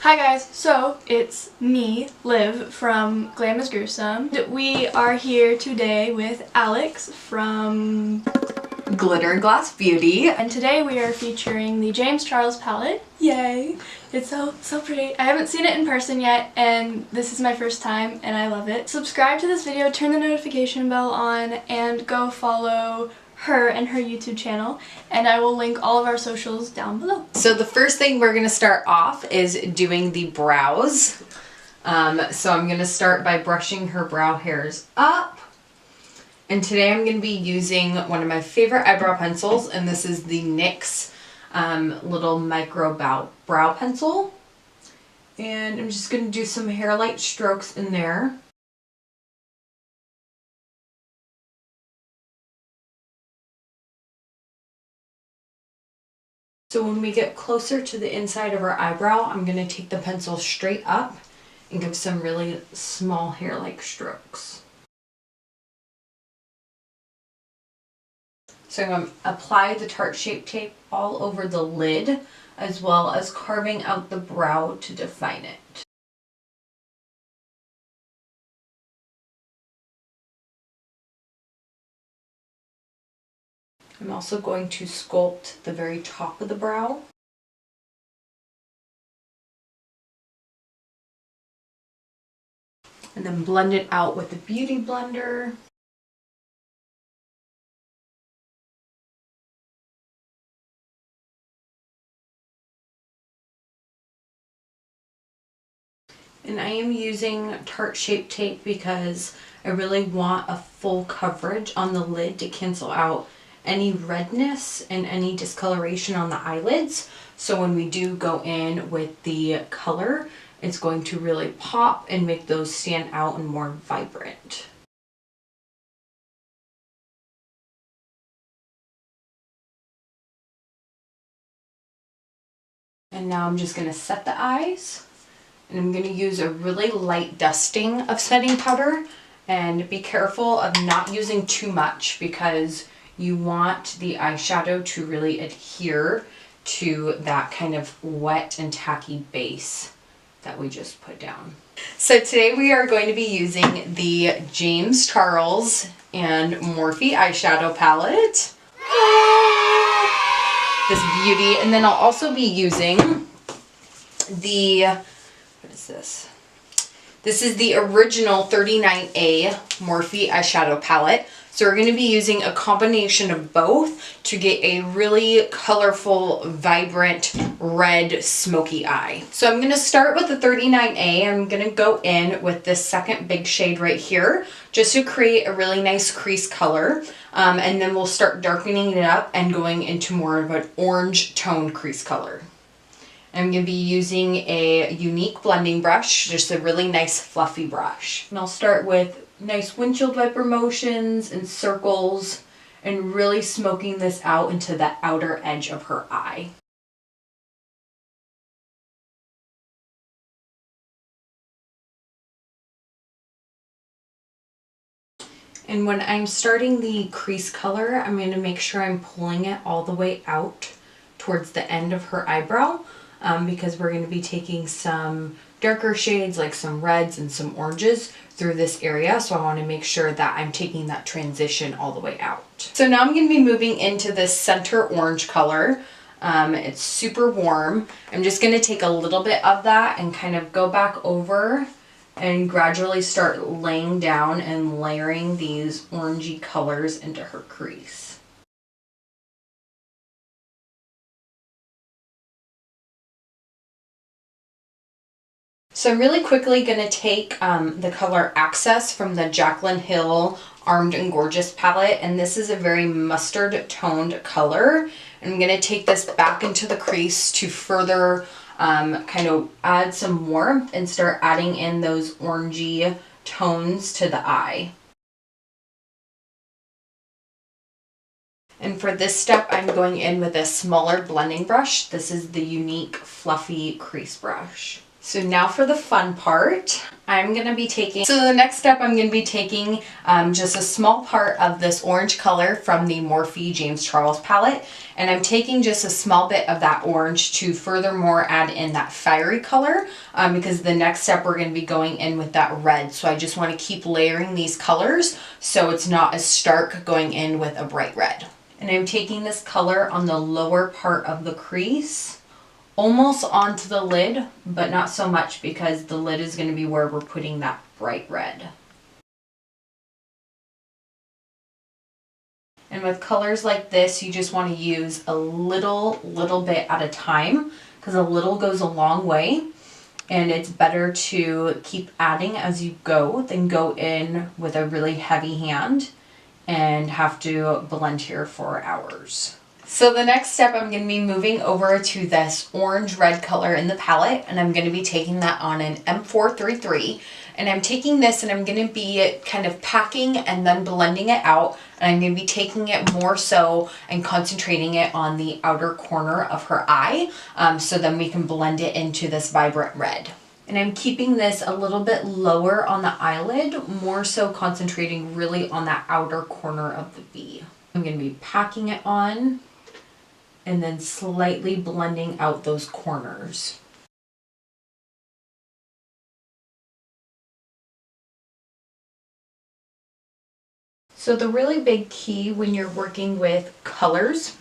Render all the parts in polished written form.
Hi guys, so it's me, Liv, from Glam is Gruesome. We are here today with Alex from Glitter and Glass Beauty. And today we are featuring the James Charles palette. Yay! It's so pretty. I haven't seen it in person yet, and this is my first time, and I love it. Subscribe to this video, turn the notification bell on, and go follow her and her YouTube channel, and I will link all of our socials down below. So the first thing we're going to start off is doing the brows. So I'm going to start by brushing her brow hairs up. And today I'm going to be using one of my favorite eyebrow pencils, and this is the NYX little micro brow pencil. And I'm just going to do some hair light strokes in there. So when we get closer to the inside of our eyebrow, I'm going to take the pencil straight up and give some really small hair-like strokes. So I'm going to apply the Tarte Shape Tape all over the lid, as well as carving out the brow to define it. I'm also going to sculpt the very top of the brow. And then blend it out with the Beauty Blender. And I am using Tarte Shape Tape because I really want a full coverage on the lid to cancel out any redness and any discoloration on the eyelids. So when we do go in with the color, it's going to really pop and make those stand out and more vibrant. And now I'm just going to set the eyes. And I'm going to use a really light dusting of setting powder. And be careful of not using too much because you want the eyeshadow to really adhere to that kind of wet and tacky base that we just put down. So today we are going to be using the James Charles and Morphe eyeshadow palette. This beauty. And then I'll also be using the, what is this? This is the original 39A Morphe eyeshadow palette. So we're going to be using a combination of both to get a really colorful, vibrant, red, smoky eye. So I'm going to start with the 39A. I'm going to go in with this second big shade right here just to create a really nice crease color. And then we'll start darkening it up and going into more of an orange tone crease color. I'm going to be using a unique blending brush, just a really nice fluffy brush. And I'll start with nice windshield wiper motions and circles and really smoking this out into the outer edge of her eye. And when I'm starting the crease color, I'm going to make sure I'm pulling it all the way out towards the end of her eyebrow. Because we're going to be taking some darker shades like some reds and some oranges through this area. So I want to make sure that I'm taking that transition all the way out. So now I'm going to be moving into this center orange color. It's super warm. I'm just going to take a little bit of that and kind of go back over and gradually start laying down and layering these orangey colors into her crease. So I'm really quickly going to take the color Access from the Jaclyn Hill Armed and Gorgeous palette, and this is a very mustard toned color. And I'm going to take this back into the crease to further kind of add some warmth and start adding in those orangey tones to the eye. And for this step, I'm going in with a smaller blending brush. This is the unique fluffy crease brush. So now for the fun part, I'm going to be taking, so the next step I'm going to be taking just a small part of this orange color from the Morphe James Charles palette, and I'm taking just a small bit of that orange to furthermore add in that fiery color because the next step we're going to be going in with that red. So I just want to keep layering these colors so it's not as stark going in with a bright red. And I'm taking this color on the lower part of the crease, almost onto the lid, but not so much because the lid is going to be where we're putting that bright red. And with colors like this, you just want to use a little bit at a time because a little goes a long way, and it's better to keep adding as you go than go in with a really heavy hand and have to blend here for hours. So the next step, I'm going to be moving over to this orange red color in the palette, and I'm going to be taking that on an M433, and I'm taking this and I'm going to be kind of packing and then blending it out, and I'm going to be taking it more so and concentrating it on the outer corner of her eye, so then we can blend it into this vibrant red. And I'm keeping this a little bit lower on the eyelid, more so concentrating really on that outer corner of the V. I'm going to be packing it on and then slightly blending out those corners. So the really big key when you're working with colors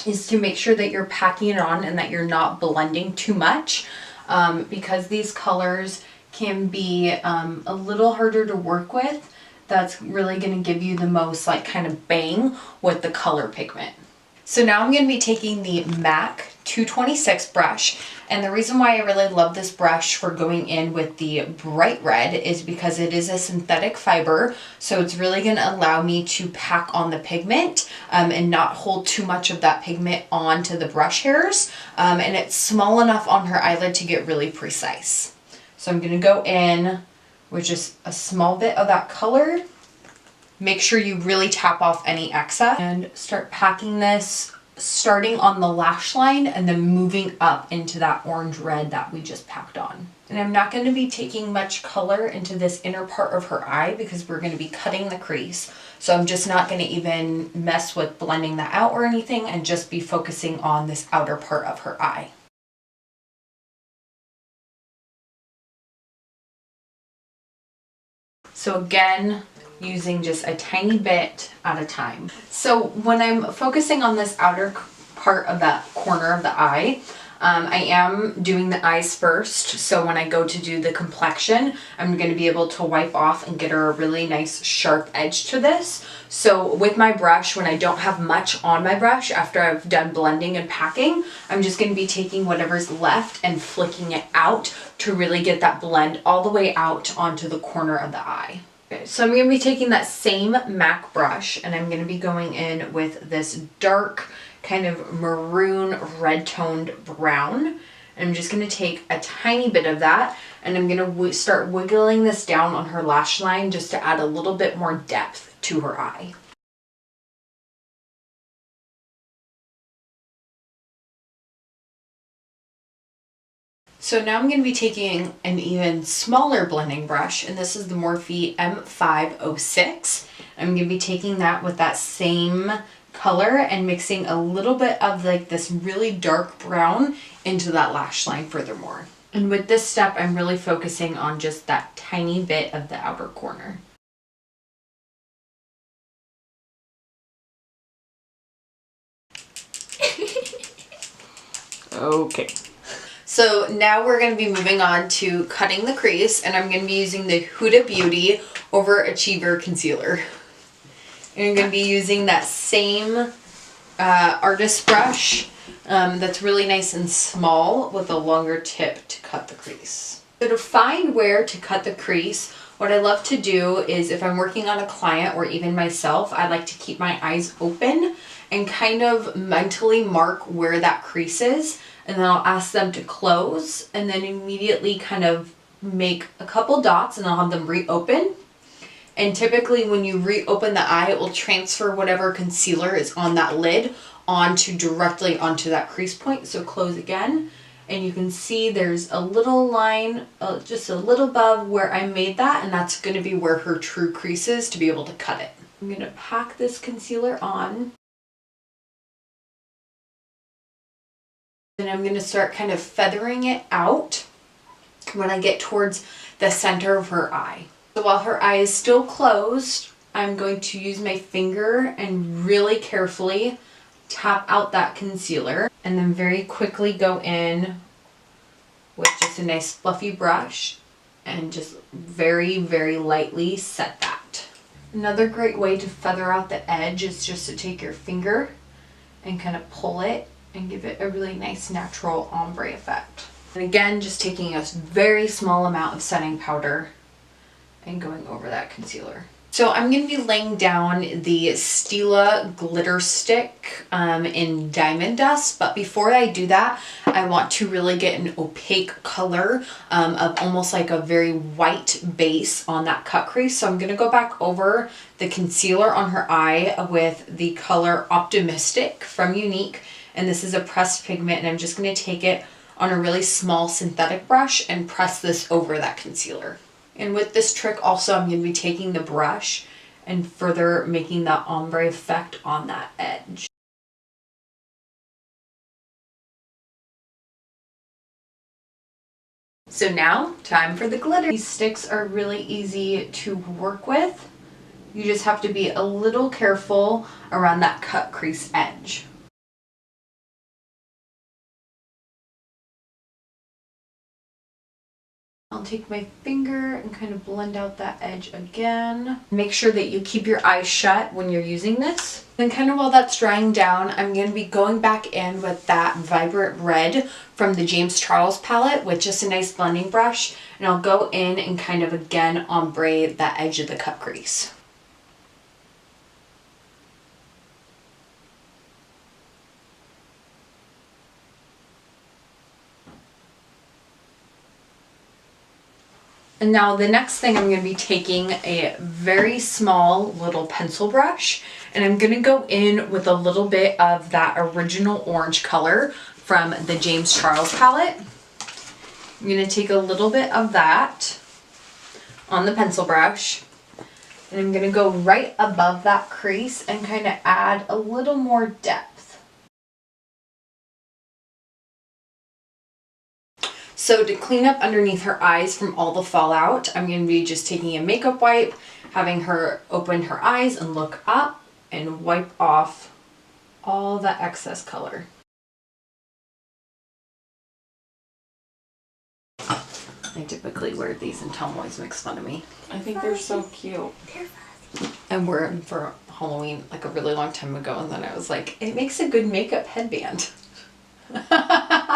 is to make sure that you're packing it on and that you're not blending too much, because these colors can be a little harder to work with. That's really going to give you the most like kind of bang with the color pigment. So now I'm going to be taking the MAC 226 brush, and the reason why I really love this brush for going in with the bright red is because it is a synthetic fiber, so it's really going to allow me to pack on the pigment and not hold too much of that pigment onto the brush hairs, and it's small enough on her eyelid to get really precise. So I'm going to go in with just a small bit of that color. Make sure you really tap off any excess and start packing this, starting on the lash line and then moving up into that orange red that we just packed on. And I'm not going to be taking much color into this inner part of her eye because we're going to be cutting the crease. So I'm just not going to even mess with blending that out or anything and just be focusing on this outer part of her eye. So again, using just a tiny bit at a time. So when I'm focusing on this outer part of that corner of the eye, I am doing the eyes first. So when I go to do the complexion, I'm going to be able to wipe off and get her a really nice sharp edge to this. So with my brush, when I don't have much on my brush after I've done blending and packing, I'm just going to be taking whatever's left and flicking it out to really get that blend all the way out onto the corner of the eye. Okay, so I'm going to be taking that same MAC brush and I'm going to be going in with this dark kind of maroon red toned brown. And I'm just going to take a tiny bit of that and I'm going to start wiggling this down on her lash line just to add a little bit more depth to her eye. So now I'm going to be taking an even smaller blending brush, and this is the Morphe M506. I'm going to be taking that with that same color and mixing a little bit of like this really dark brown into that lash line furthermore. And with this step, I'm really focusing on just that tiny bit of the outer corner. Okay. So now we're going to be moving on to cutting the crease, and I'm going to be using the Huda Beauty Overachiever Concealer. And I'm going to be using that same artist brush that's really nice and small with a longer tip to cut the crease. So to find where to cut the crease, what I love to do is if I'm working on a client or even myself, I like to keep my eyes open and kind of mentally mark where that crease is. And then I'll ask them to close and then immediately kind of make a couple dots and I'll have them reopen. And typically when you reopen the eye, it will transfer whatever concealer is on that lid directly onto that crease point. So close again And you can see there's a little line just a little above where I made that, and that's going to be where her true crease is to be able to cut it. I'm going to pack this concealer on. And I'm going to start kind of feathering it out when I get towards the center of her eye. So while her eye is still closed, I'm going to use my finger and really carefully tap out that concealer, and then very quickly go in with just a nice fluffy brush and just very, very lightly set that. Another great way to feather out the edge is just to take your finger and kind of pull it and give it a really nice natural ombre effect. And again, just taking a very small amount of setting powder and going over that concealer. So I'm going to be laying down the Stila glitter stick in Diamond Dust, but before I do that, I want to really get an opaque color of almost like a very white base on that cut crease. So I'm going to go back over the concealer on her eye with the color Optimistic from Unique, and this is a pressed pigment, and I'm just going to take it on a really small synthetic brush and press this over that concealer. And with this trick also, I'm going to be taking the brush and further making that ombre effect on that edge. So now, time for the glitter. These sticks are really easy to work with. You just have to be a little careful around that cut crease edge. I'll take my finger and kind of blend out that edge again. Make sure that you keep your eyes shut when you're using this. Then kind of while that's drying down, I'm going to be going back in with that Vibrant Red from the James Charles palette with just a nice blending brush. And I'll go in and kind of again ombre that edge of the cut crease. And now the next thing, I'm going to be taking a very small little pencil brush, and I'm going to go in with a little bit of that original orange color from the James Charles palette. I'm going to take a little bit of that on the pencil brush, and I'm going to go right above that crease and kind of add a little more depth. So to clean up underneath her eyes from all the fallout, I'm going to be just taking a makeup wipe, having her open her eyes and look up and wipe off all that excess color. I typically wear these and tomboys makes fun of me. I think they're so cute. I wore them for Halloween like a really long time ago, and then I was like, it makes a good makeup headband.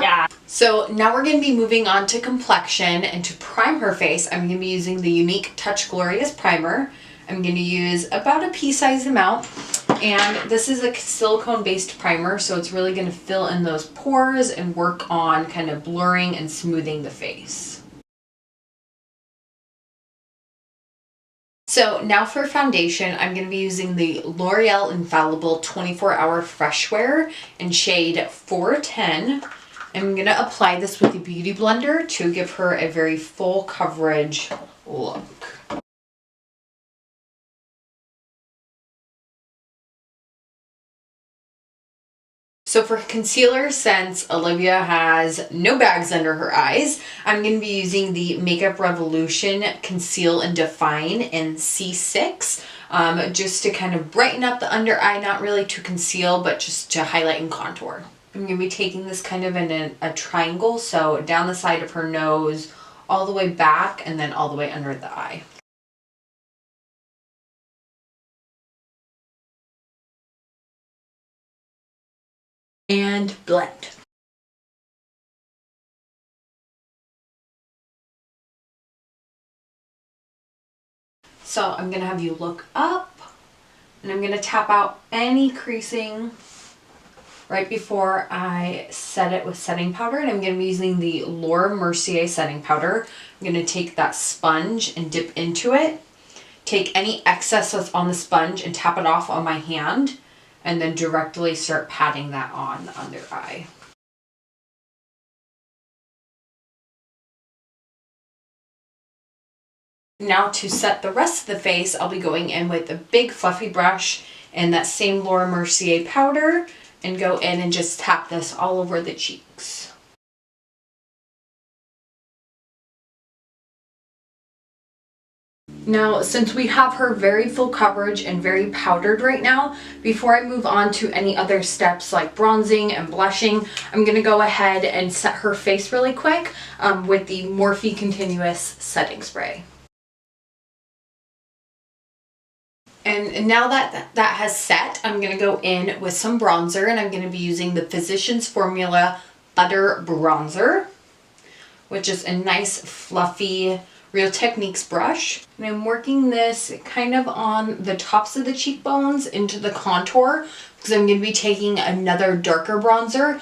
Yeah. So now we're going to be moving on to complexion, and to prime her face, I'm going to be using the Unique Touch Glorious Primer. I'm going to use about a pea-sized amount, and this is a silicone-based primer, so it's really going to fill in those pores and work on kind of blurring and smoothing the face. So now for foundation, I'm going to be using the L'Oreal Infallible 24-Hour Fresh Wear in shade 410. I'm going to apply this with a beauty blender to give her a very full coverage look. So for concealer, since Olivia has no bags under her eyes, I'm going to be using the Makeup Revolution Conceal and Define in C6, just to kind of brighten up the under eye, not really to conceal, but just to highlight and contour. I'm going to be taking this kind of in a triangle, so down the side of her nose, all the way back, and then all the way under the eye. And blend. So I'm going to have you look up, and I'm going to tap out any creasing right before I set it with setting powder, and I'm going to be using the Laura Mercier setting powder. I'm going to take that sponge and dip into it, take any excess that's on the sponge and tap it off on my hand, and then directly start patting that on the under eye. Now to set the rest of the face, I'll be going in with a big fluffy brush and that same Laura Mercier powder and go in and just tap this all over the cheeks. Now, since we have her very full coverage and very powdered right now, before I move on to any other steps like bronzing and blushing, I'm going to go ahead and set her face really quick with the Morphe Continuous Setting Spray. And now that that has set, I'm going to go in with some bronzer, and I'm going to be using the Physicians Formula Butter Bronzer, which is a nice fluffy Real Techniques brush. And I'm working this kind of on the tops of the cheekbones into the contour, because I'm going to be taking another darker bronzer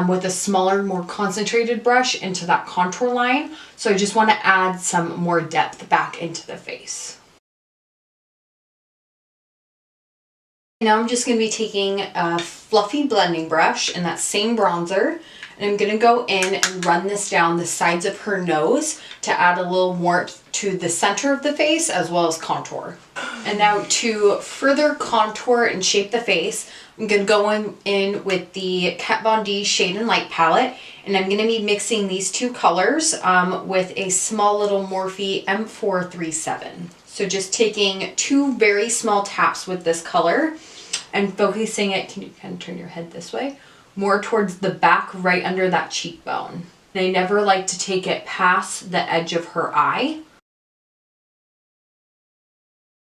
with a smaller, more concentrated brush into that contour line. So I just want to add some more depth back into the face. Now I'm just going to be taking a fluffy blending brush and that same bronzer, and I'm going to go in and run this down the sides of her nose to add a little warmth to the center of the face as well as contour. And now to further contour and shape the face, I'm going to go in with the Kat Von D Shade and Light palette, and I'm going to be mixing these two colors with a small little Morphe M437. So just taking two very small taps with this color and focusing it, can you kind of turn your head this way, more towards the back right under that cheekbone. And I never like to take it past the edge of her eye.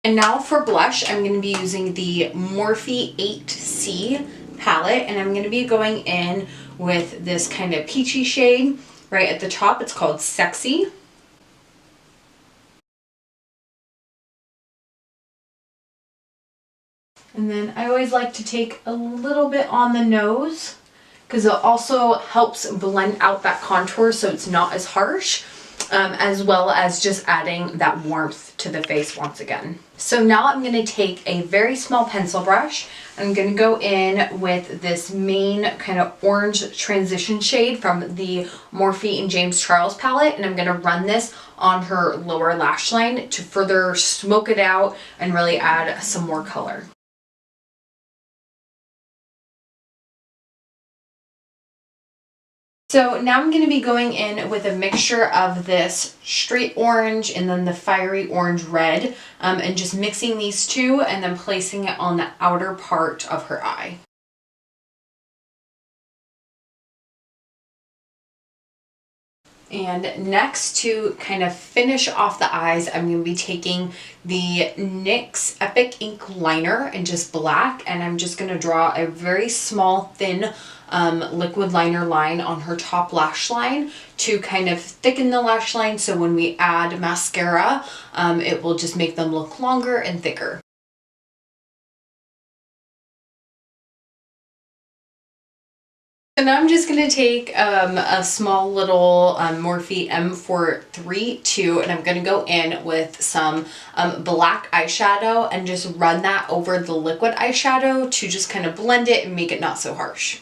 And now for blush, I'm going to be using the Morphe 8C palette, and I'm going to be going in with this kind of peachy shade right at the top. It's called Sexy. And then I always like to take a little bit on the nose because it also helps blend out that contour so it's not as harsh, as well as just adding that warmth to the face once again. So now I'm going to take a very small pencil brush. I'm going to go in with this main kind of orange transition shade from the Morphe and James Charles palette, and I'm going to run this on her lower lash line to further smoke it out and really add some more color. So now I'm going to be going in with a mixture of this straight orange and then the fiery orange red, and just mixing these two and then placing it on the outer part of her eye. And next, to kind of finish off the eyes, I'm going to be taking the NYX Epic Ink Liner in just black, and I'm just going to draw a very small, thin liquid liner line on her top lash line to kind of thicken the lash line, so when we add mascara, it will just make them look longer and thicker. So now I'm just going to take a small little Morphe M432, and I'm going to go in with some black eyeshadow and just run that over the liquid eyeshadow to just kind of blend it and make it not so harsh.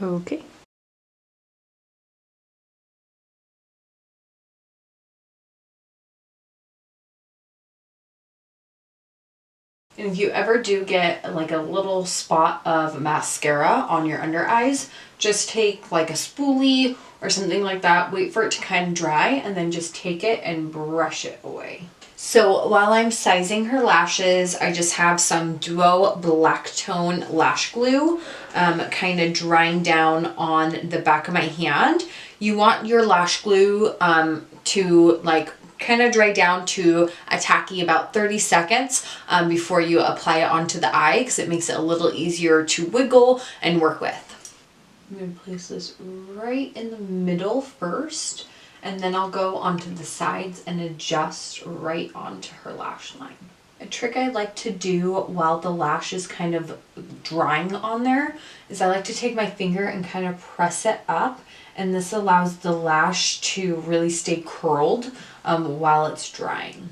Okay. And if you ever do get like a little spot of mascara on your under eyes, just take like a spoolie or something like that, wait for it to kind of dry, and then just take it and brush it away. So while I'm sizing her lashes, I just have some Duo Black Tone Lash Glue kind of drying down on the back of my hand. You want your lash glue to like kind of dry down to a tacky about 30 seconds before you apply it onto the eye, because it makes it a little easier to wiggle and work with. I'm going to place this right in the middle first, and then I'll go onto the sides and adjust right onto her lash line. A trick I like to do while the lash is kind of drying on there is I like to take my finger and kind of press it up, and this allows the lash to really stay curled while it's drying.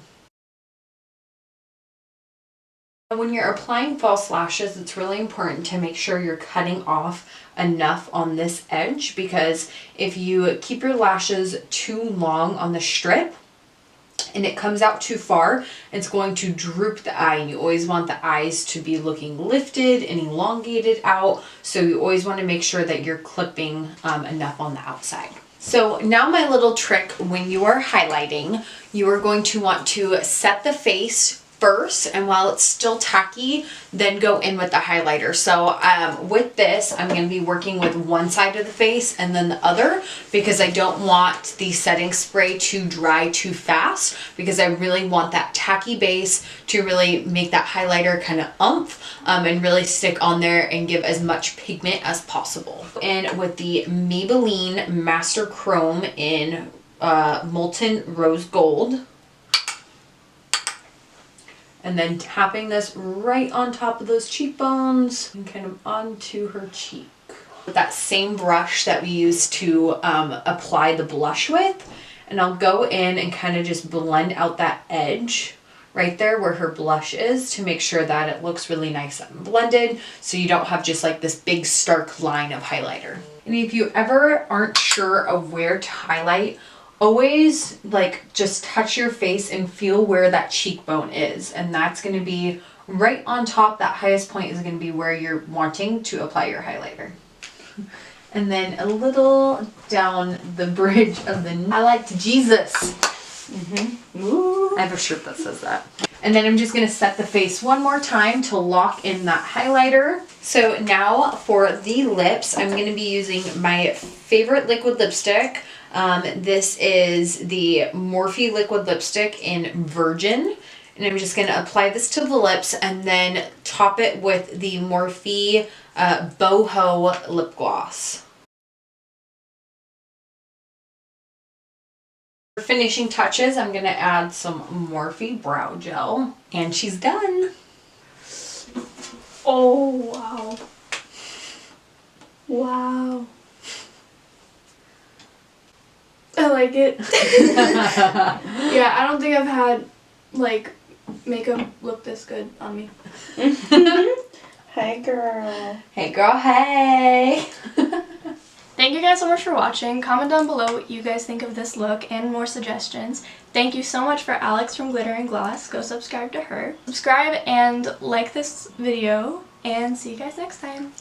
When you're applying false lashes, it's really important to make sure you're cutting off enough on this edge, because if you keep your lashes too long on the strip and it comes out too far, it's going to droop the eye, and you always want the eyes to be looking lifted and elongated out. So you always want to make sure that you're clipping enough on the outside. So now my little trick, when you are highlighting, you are going to want to set the face first, and while it's still tacky, then go in with the highlighter. So with this, I'm going to be working with one side of the face and then the other, because I don't want the setting spray to dry too fast, because I really want that tacky base to really make that highlighter kind of oomph and really stick on there and give as much pigment as possible. And with the Maybelline Master Chrome in Molten Rose Gold, and then tapping this right on top of those cheekbones and kind of onto her cheek. With that same brush that we used to apply the blush with, and I'll go in and kind of just blend out that edge right there where her blush is, to make sure that it looks really nice and blended, so you don't have just like this big stark line of highlighter. And if you ever aren't sure of where to highlight, always like just touch your face and feel where that cheekbone is, and that's going to be right on top. That highest point is going to be where you're wanting to apply your highlighter. And then a little down the bridge of the highlight to Jesus. Ooh. I have a shirt that says that. And then I'm just going to set the face one more time to lock in that highlighter. So now for the lips, I'm going to be using my favorite liquid lipstick. This is the Morphe liquid lipstick in Virgin, and I'm just going to apply this to the lips and then top it with the Morphe Boho lip gloss. For finishing touches, I'm going to add some Morphe brow gel, and she's done. Oh, wow. Wow. I like it. Yeah, I don't think I've had like makeup look this good on me. Hey girl. Hey girl, hey. Thank you guys so much for watching. Comment down below what you guys think of this look and more suggestions. Thank you so much for Alex from Glitter and Glass. Go subscribe to her. Subscribe and like this video, and see you guys next time.